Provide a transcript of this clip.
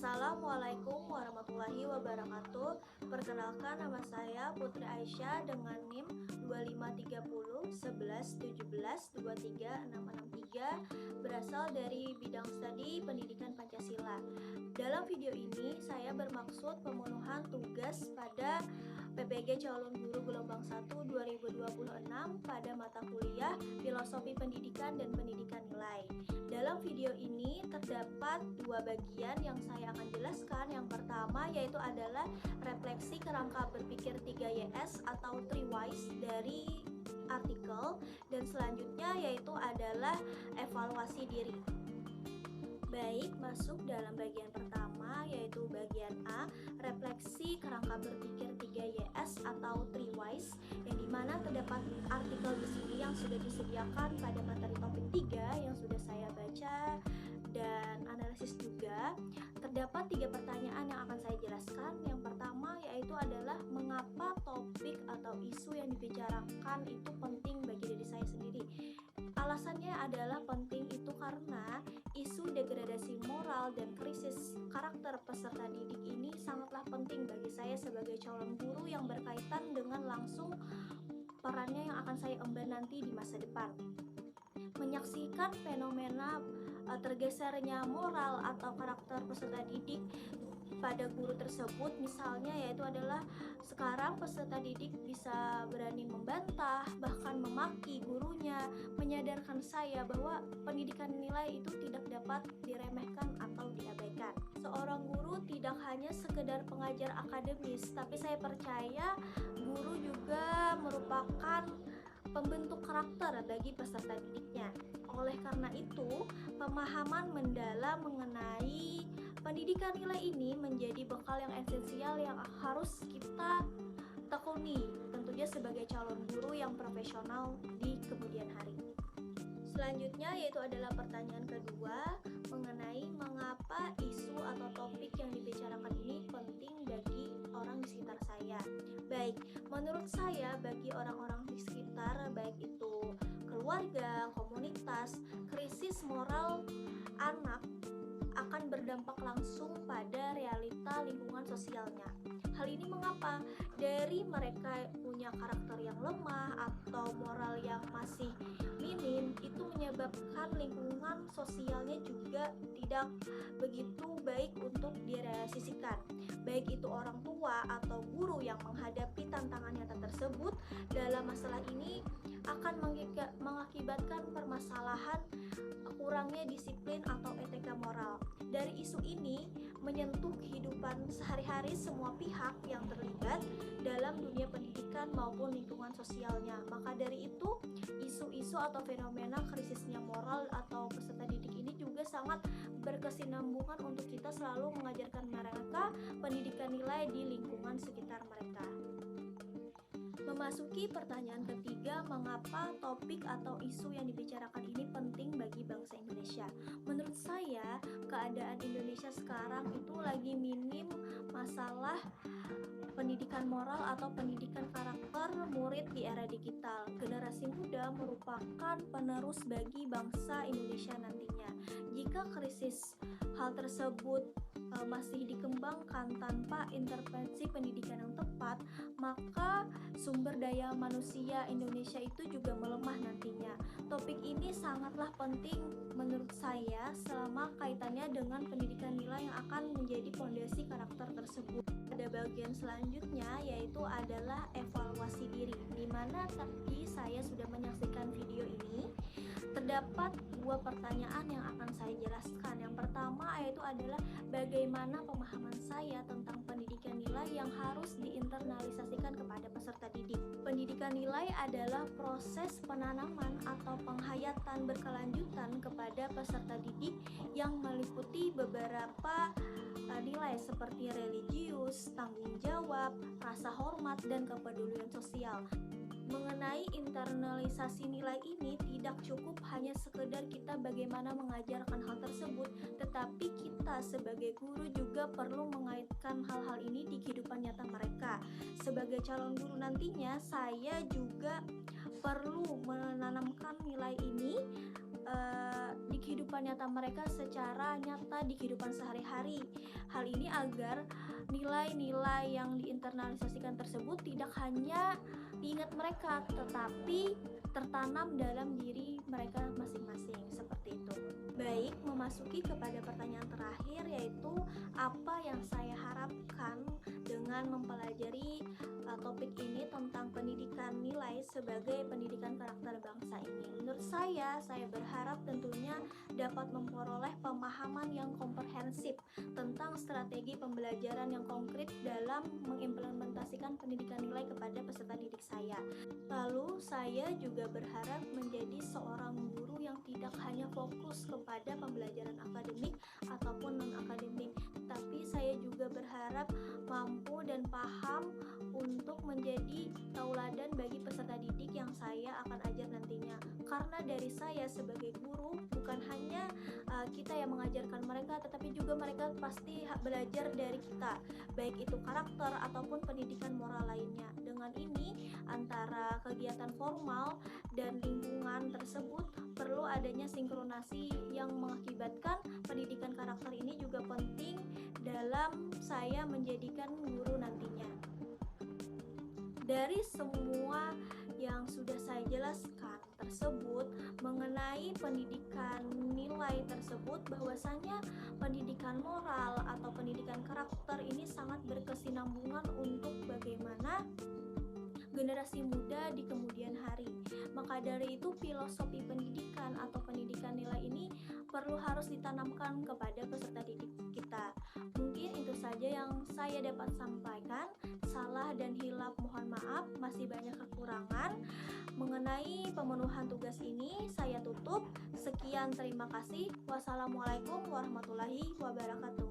Assalamualaikum warahmatullahi wabarakatuh. Perkenalkan, nama saya Putri Aisyah dengan NIM 2530 11 17 23 663, berasal dari bidang studi pendidikan Pancasila. Dalam video ini saya bermaksud pemenuhan tugas pada PPG Calon Guru Gelombang 1 2026 pada mata kuliah Filosofi Pendidikan dan Pendidikan Nilai. Dalam video ini terdapat dua bagian yang saya akan jelaskan. Yang pertama yaitu adalah refleksi kerangka berpikir 3YS atau 3Ys dari artikel, dan selanjutnya yaitu adalah evaluasi diri. Baik, masuk dalam bagian pertama yaitu bagian A, refleksi kerangka berpikir 3YS atau 3Ys, yang dimana terdapat artikel di sini yang sudah disediakan pada materi topik 3 yang sudah saya baca dan analisis juga. Terdapat 3 pertanyaan yang akan saya jelaskan. Yang pertama yaitu adalah mengapa topik atau isu yang dibicarakan itu penting bagi diri saya sendiri. Alasannya adalah penting itu karena isu degradasi moral dan krisis karakter peserta didik ini sangatlah penting bagi saya sebagai calon guru yang berkaitan dengan langsung perannya yang akan saya emban nanti di masa depan. Menyaksikan fenomena tergesernya moral atau karakter peserta didik pada guru tersebut, misalnya yaitu adalah sekarang peserta didik bisa berani membantah, bahkan memaki gurunya, menyadarkan saya bahwa pendidikan nilai itu tidak dapat diremehkan atau diabaikan. Seorang guru tidak hanya sekedar pengajar akademis, tapi saya percaya guru juga merupakan pembentuk karakter bagi peserta didiknya. Oleh karena itu, pemahaman mendalam mengenai pendidikan nilai ini menjadi bekal yang esensial yang harus kita tekuni, tentunya sebagai calon guru yang profesional di kemudian hari. Selanjutnya yaitu adalah pertanyaan kedua mengenai mengapa isu atau topik yang dibicarakan ini penting bagi orang di sekitar saya. Baik, menurut saya bagi orang-orang di sekitar, baik itu keluarga, komunitas, krisis moral anak akan berdampak langsung pada realita lingkungan sosialnya. Hal ini mengapa? Dari mereka punya karakter yang lemah atau moral yang masih minim, itu menyebabkan lingkungan sosialnya juga tidak begitu baik untuk direalisasikan. Baik itu orang tua atau guru yang menghadapi tantangan nyata tersebut dalam masalah ini akan mengakibatkan permasalahan kurangnya disiplin atau etika moral. Dari isu ini menyentuh kehidupan sehari-hari semua pihak yang terlibat dalam dunia pendidikan maupun lingkungan sosialnya. Maka dari itu, isu-isu atau fenomena krisisnya moral atau peserta didik ini juga sangat berkesinambungan untuk kita selalu mengajarkan mereka pendidikan nilai di lingkungan sekitar mereka. Memasuki pertanyaan ketiga, mengapa topik atau isu yang dibicarakan ini penting bagi bangsa Indonesia? Menurut saya, keadaan Indonesia sekarang itu lagi minim masalah pendidikan moral atau pendidikan karakter murid di era digital. Generasi muda merupakan penerus bagi bangsa Indonesia nantinya. Jika krisis hal tersebut masih dikembangkan tanpa intervensi pendidikan yang tepat, maka sumber daya manusia Indonesia itu juga melemah nantinya. Topik ini sangatlah penting menurut saya selama kaitannya dengan pendidikan nilai yang akan menjadi fondasi karakter tersebut. Pada bagian selanjutnya yaitu adalah evaluasi diri, di mana tadi saya sudah menyaksikan video ini. Terdapat dua pertanyaan yang akan saya jelaskan. Yang pertama yaitu adalah bagaimana pemahaman saya tentang pendidikan nilai yang harus diinternalisasikan kepada peserta didik. Pendidikan nilai adalah proses penanaman atau penghayatan berkelanjutan kepada peserta didik yang meliputi beberapa nilai seperti religius, tanggung jawab, rasa hormat, dan kepedulian sosial. Mengenai internalisasi nilai ini tidak cukup hanya sekedar kita bagaimana mengajarkan hal tersebut, tetapi kita kita sebagai guru juga perlu mengaitkan hal-hal ini di kehidupan nyata mereka. Sebagai calon guru nantinya, saya juga perlu menanamkan nilai ini di kehidupan nyata mereka secara nyata di kehidupan sehari-hari. Hal ini agar nilai-nilai yang diinternalisasikan tersebut tidak hanya diingat mereka, tetapi tertanam dalam diri mereka masing-masing, seperti itu. Baik, memasuki kepada pertanyaan terakhir, yaitu apa yang saya harapkan dengan mempelajari topik ini tentang pendidikan nilai sebagai pendidikan karakter bangsa ini. Menurut saya berharap tentunya dapat memperoleh pemahaman yang komprehensif tentang strategi pembelajaran yang konkret dalam mengimplementasikan pendidikan nilai kepada peserta didik saya. Lalu saya juga berharap menjadi seorang guru yang tidak hanya fokus kepada pembelajaran akademik ataupun non-akademik, tapi saya juga berharap mampu dan paham untuk menjadi tauladan bagi peserta didik yang saya akan ajar nantinya. Karena dari saya sebagai guru bukan hanya kita yang mengajarkan mereka, tetapi juga mereka pasti belajar dari kita, baik itu karakter ataupun pendidikan moral lainnya. Dengan ini, antara kegiatan formal dan lingkungan tersebut perlu adanya sinkronasi yang mengakibatkan pendidikan karakter ini juga penting dalam saya menjadikan guru nantinya. Dari semua yang sudah saya jelaskan tersebut mengenai pendidikan nilai tersebut, bahwasanya pendidikan moral atau pendidikan karakter ini sangat berkesinambungan untuk bagaimana generasi muda di kemudian hari. Maka dari itu filosofi pendidikan atau pendidikan nilai ini perlu harus ditanamkan kepada peserta didik kita. Mungkin itu saja yang saya dapat sampaikan. Salah dan hilaf mohon maaf, masih banyak kekurangan. Mengenai pemenuhan tugas ini saya tutup. Sekian, terima kasih. Wassalamualaikum warahmatullahi wabarakatuh.